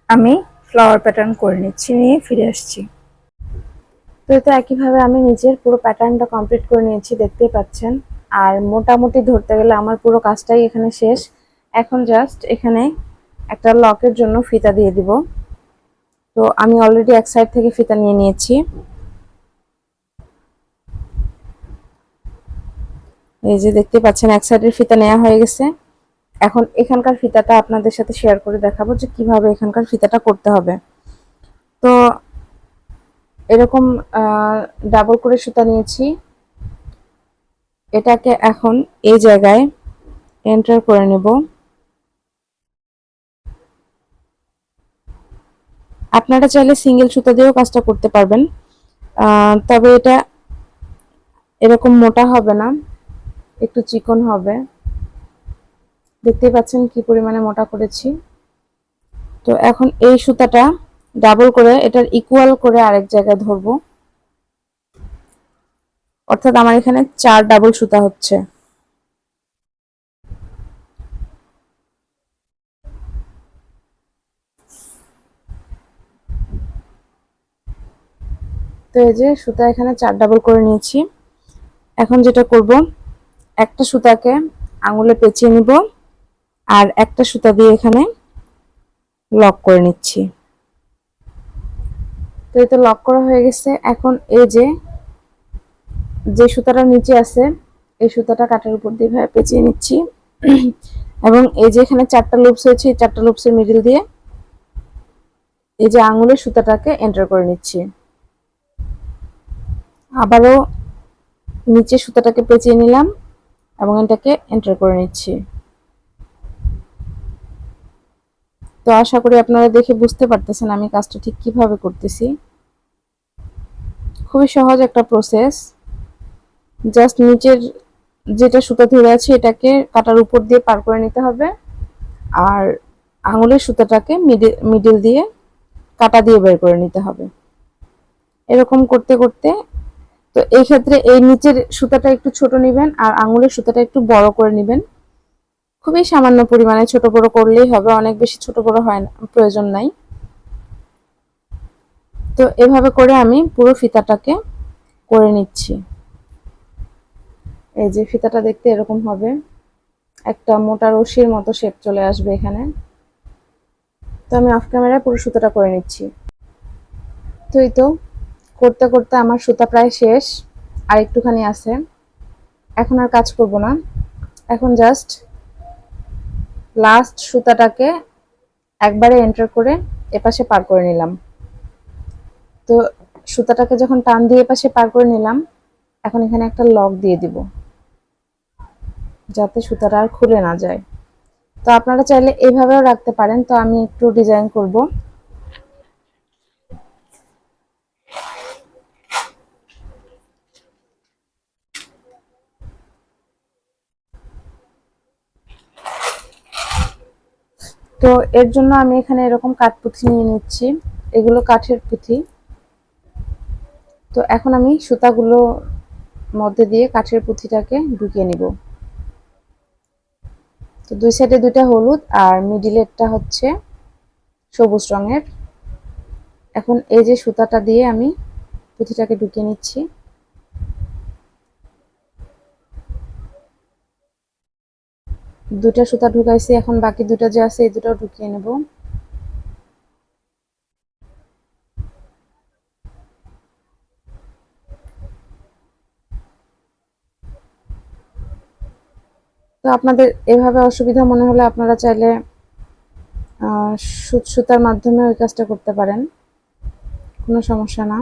আমি ফ্লাওয়ার প্যাটার্ন করে নিচ্ছি, নিয়ে ফিরে আসছি। তো এতে একইভাবে আমি নিচের পুরো প্যাটার্নটা কমপ্লিট করে নিয়েছি, দেখতেই পাচ্ছেন। আর মোটামুটি ধরতে গেলে আমার পুরো কাজটাই এখানে শেষ। এখন জাস্ট এখানে একটা লকের জন্য ফিতা দিয়ে দিব। তো আমি অলরেডি এক সাইড থেকে ফিতা নিয়ে নিয়েছি। এই যে দেখতে পাচ্ছেন এক সাইডের ফিতা নেওয়া হয়ে গেছে। এখন এখানকার ফিতাটা আপনাদের সাথে শেয়ার করে দেখাবো যে কিভাবে এখানকার ফিতাটা করতে হবে। তো এরকম ডাবল করে সুতা নিয়েছি। এটাকে এখন এই জায়গায় এন্টার করে নেব। আপনারা চাইলে সিঙ্গেল সুতা দিয়েও কাজটা করতে পারবেন, তবে এটা এরকম মোটা হবে না, একটু চিকন হবে। দেখতেই পাচ্ছেন কি পরিমাণে মোটা করেছি। তো এখন এই সুতাটা ডাবল করে এটার ইকুয়াল করে আরেক জায়গায় ধরবো, অর্থাৎ আমার এখানে 4 ডাবল সুতা হচ্ছে। তো এই যে সুতা এখানে 4 ডাবল করে নিয়েছি। এখন যেটা করব, একটা সুতাকে আঙুলে পেঁচিয়ে নিব আর একটা সুতা দিয়ে এখানে লক করে নিচ্ছি। তো এটা লক করা হয়ে গেছে। এখন এই যে সুতাটা নিচে আছে এই সুতাটা কাটার উপর দিয়ে ভাবে পেঁচিয়ে নিচ্ছি এবং এই যে এখানে 4টা লুপস হয়েছে, এই 4টা লুপসের মিডল দিয়ে এই যে আঙুলের সুতাটাকে এন্টার করে নিচ্ছি। আবারও নিচে সুতাটাকে পেঁচিয়ে নিলাম এবং এটাকে এন্টার করে নিচ্ছি। তো আশা করি আপনারা দেখে বুঝতে পারতেছেন আমি কাজটা ঠিক কিভাবে করতেছি। খুবই সহজ একটা প্রসেস। জাস্ট নিচের যেটা সুতা ধরে আছে এটাকে কাটার উপর দিয়ে পার করে নিতে হবে আর আঙুলের সুতাটাকে মিডল দিয়ে কাটা দিয়ে বের করে নিতে হবে। এরকম করতে করতে, তো এই ক্ষেত্রে এই নিচের সুতাটা একটু ছোট নেবেন আর আঙুলের সুতাটা একটু বড় করে নেবেন। খুবই সামান্য পরিমাণে ছোট বড় করলেই হবে, অনেক বেশি ছোট বড় হয় না, প্রয়োজন নাই। তো এভাবে করে আমি পুরো ফিতাটাকে করে নিচ্ছি। এই যে ফিতাটা দেখতে এরকম হবে, একটা মোটা রশির মতো শেপ চলে আসবে এখানে। তো আমি অফ ক্যামেরায় পুরো সুতাটা করে নিচ্ছি। তো এই তো করতে করতে আমার সুতা প্রায় শেষ, আর একটুখানি আছে। এখন আর কাজ করব না, এখন জাস্ট লাস্ট সুতাটাকে একবারে এন্টার করে এপাশে পার করে নিলাম। তো সুতাটাকে যখন টান দিয়ে এপাশে পার করে নিলাম, এখন এখানে একটা লক দিয়ে দিব যাতে সুতাটা আর খুলে না যায়। তো আপনারা চাইলে এইভাবেও রাখতে পারেন। তো আমি একটু ডিজাইন করব। তো এর জন্য আমি এখানে এরকম কাঠ পুঁথি নিয়ে নিচ্ছি, এগুলো কাঠের পুঁথি। তো এখন আমি সুতাগুলো মধ্যে দিয়ে কাঠের পুঁথিটাকে ঢুকিয়ে নিব। তো দুই সাইডে দুইটা হলুদ আর মিডিলেরটা হচ্ছে সবুজ রঙের। এখন এই যে সুতাটা দিয়ে আমি পুঁথিটাকে ঢুকিয়ে নিচ্ছি। দুটা সুতা ঢুকাইছি, এখন বাকি দুটা যে আছে এই দুটাও ঢুকিয়ে নেব। তো আপনাদের এভাবে অসুবিধা মনে হলে আপনারা চাইলে সুতার মাধ্যমে ওই কাজটা করতে পারেন, কোনো সমস্যা না।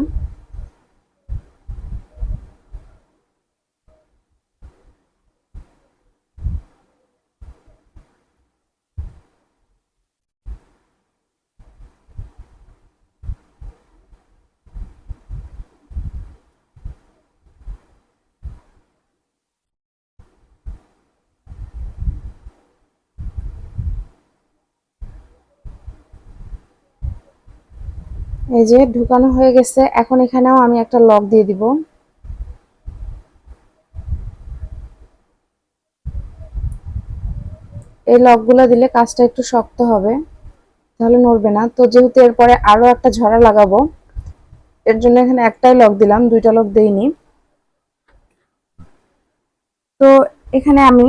এই যে ঢুকানো হয়ে গেছে। এখন এখানেও আমি একটা লক দিয়ে দিব। এই লকগুলো দিলে কাজটা একটু শক্ত হবে, তাহলে নড়বে না। তো যেহেতু এরপরে আরো একটা ঝরা লাগাবো, এর জন্য এখানে একটাই লক দিলাম, দুইটা লক দেইনি। তো এখানে আমি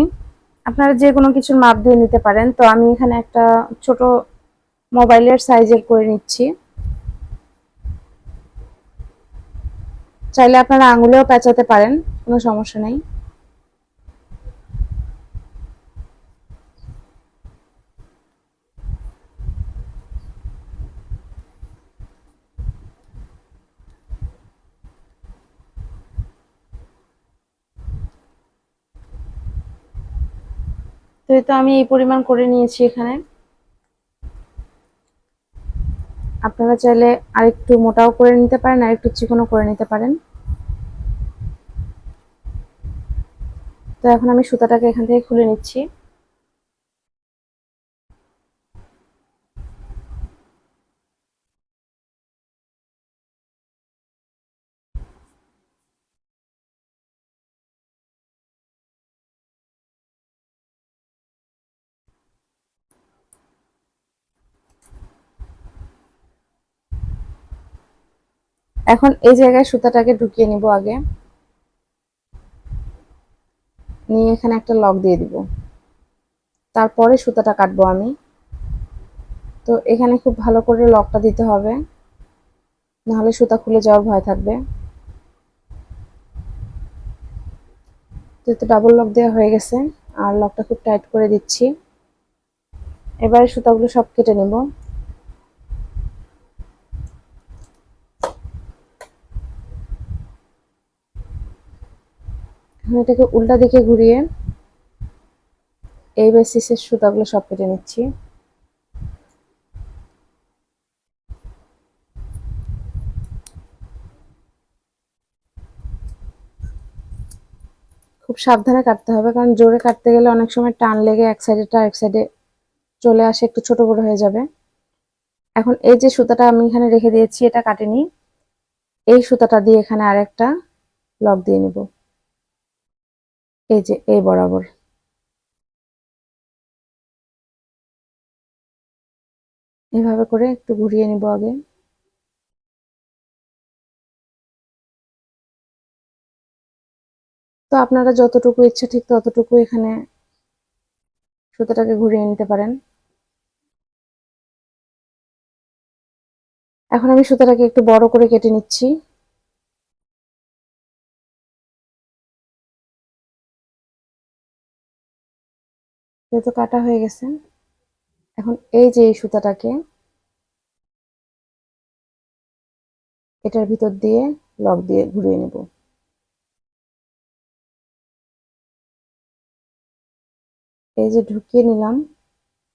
আপনারা যে কোনো কিছুর মাপ দিয়ে নিতে পারেন। তো আমি এখানে একটা ছোট মোবাইলের সাইজের করে নিচ্ছি। চাইলে আপনারা আঙুলেও পেঁচাতে পারেন, কোনো সমস্যা নেই। তো এই তো আমি এই পরিমাণ করে নিয়েছি এখানে। আপনারা চাইলে আরেকটু মোটাও করে নিতে পারেন, আরেকটু চিকনও করে নিতে পারেন। তো এখন আমি সুতাটাকে এখান থেকে খুলে নিচ্ছি। এখন এই জায়গায় সুতাটাকে ঢুকিয়ে নিব আগে, নিয়ে এখানে একটা লক দিয়ে দিব। তারপরে সুতাটা কাটবো আমি। তো এখানে খুব ভালো করে লকটা দিতে হবে, নাহলে সুতা খুলে যাওয়ার ভয় থাকবে। তো ডাবল লক দেওয়া হয়ে গেছে, আর লকটা খুব টাইট করে দিচ্ছি। এবারে সুতাগুলো সব কেটে নেব। এটাকে উল্টা দিকে ঘুরিয়ে এই বেসিসের সুতাগুলো সব কেটে নিচ্ছি। খুব সাবধানে কাটতে হবে, কারণ জোরে কাটতে গেলে অনেক সময় টান লেগে এক সাইডেটা আরেক সাইডে চলে আসে, একটু ছোট বড় হয়ে যাবে। এখন এই যে সুতাটা আমি এখানে রেখে দিয়েছি, এটা কাটেনি। এই সুতাটা দিয়ে এখানে আরেকটা লক দিয়ে নিব, এই যে এই বরাবর। এইভাবে করে একটু ঘুরিয়ে নিব আগে। তো আপনারা যতটুকু ইচ্ছা ঠিক ততটুকু এখানে সুতাটাকে ঘুরিয়ে নিতে পারেন। এখন আমি সুতাটাকে একটু বড় করে কেটে নিচ্ছি। যেহেতু কাটা হয়ে গেছে, এখন এই যে এই সুতাটাকে এটার ভিতর দিয়ে লক দিয়ে ঘুরিয়ে নেব। এই যে ঢুকিয়ে নিলাম,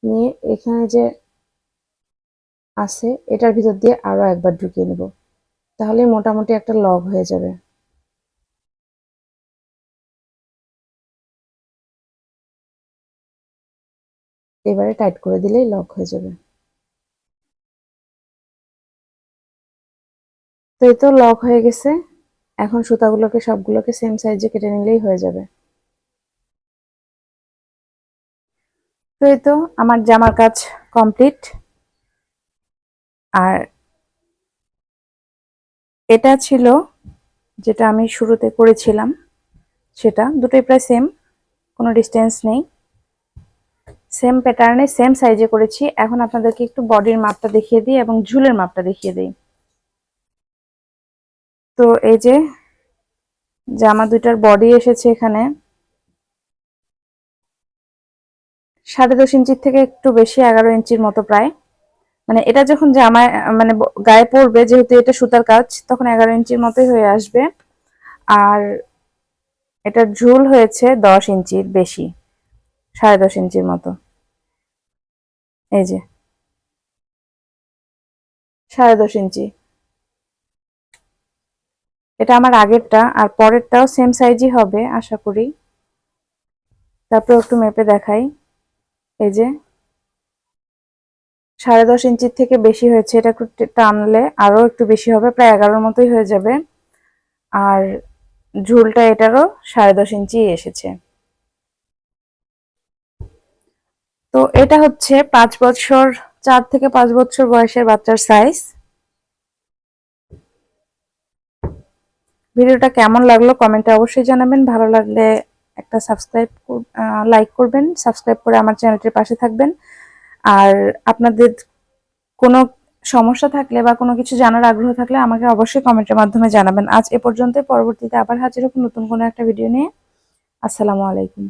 নিয়ে এখানে যে আছে এটার ভিতর দিয়ে আরো একবার ঢুকিয়ে নেব, তাহলে মোটামুটি একটা লক হয়ে যাবে। এবারে টাইট করে দিলেই লক হয়ে যাবে। তো এই তো লক হয়ে গেছে। এখন সুতাগুলোকে সবগুলোকে সেম সাইজে কেটে নিলেই হয়ে যাবে। তো এই তো আমার জামার কাজ কমপ্লিট। আর এটা ছিল যেটা আমি শুরুতে করেছিলাম, সেটা দুটোই প্রায় সেম, কোনো ডিস্টেন্স নেই। সেম প্যাটার্নে সেম সাইজে করেছি। এখন আপনাদেরকে একটু বডির মাপটা দেখিয়ে দিই এবং ঝুলের মাপটা দেখিয়ে দিই। তো এই যে জামা দুইটার বডি এসেছে এখানে 10.5 ইঞ্চির থেকে একটু বেশি, 11 ইঞ্চির মতো প্রায়। মানে এটা যখন জামায় মানে গায়ে পড়বে, যেহেতু এটা সুতার কাজ, তখন 11 ইঞ্চির মতোই হয়ে আসবে। আর এটার ঝুল হয়েছে 10 ইঞ্চির বেশি, 10.5 ইঞ্চির মতো। এই যে 10.5 ইঞ্চি। এটা আমার আগেরটা, আর পরেরটাও সেম সাইজই হবে আশা করি। তারপর একটু মেপে দেখাই। এই যে 10.5 ইঞ্চির থেকে বেশি হয়েছে, এটা একটু টানলে আরো একটু বেশি হবে, প্রায় 11-র মতোই হয়ে যাবে। আর ঝুলটা এটারও 10.5 ইঞ্চি এসেছে। তো এটা হচ্ছে 5 বছর, 4 থেকে 5 বছর বয়সের বাচ্চার সাইজ। ভিডিওটা কেমন লাগলো কমেন্টে অবশ্যই জানাবেন। ভালো লাগলে একটা লাইক করবেন, সাবস্ক্রাইব করে আমার চ্যানেলটির পাশে থাকবেন। আর আপনাদের কোনো সমস্যা থাকলে বা কোনো কিছু জানার আগ্রহ থাকলে আমাকে অবশ্যই কমেন্টের মাধ্যমে জানাবেন। আজ এ পর্যন্তই, পরবর্তীতে আবার হাজির হব নতুন কোনো একটা ভিডিও নিয়ে। আসসালামু আলাইকুম।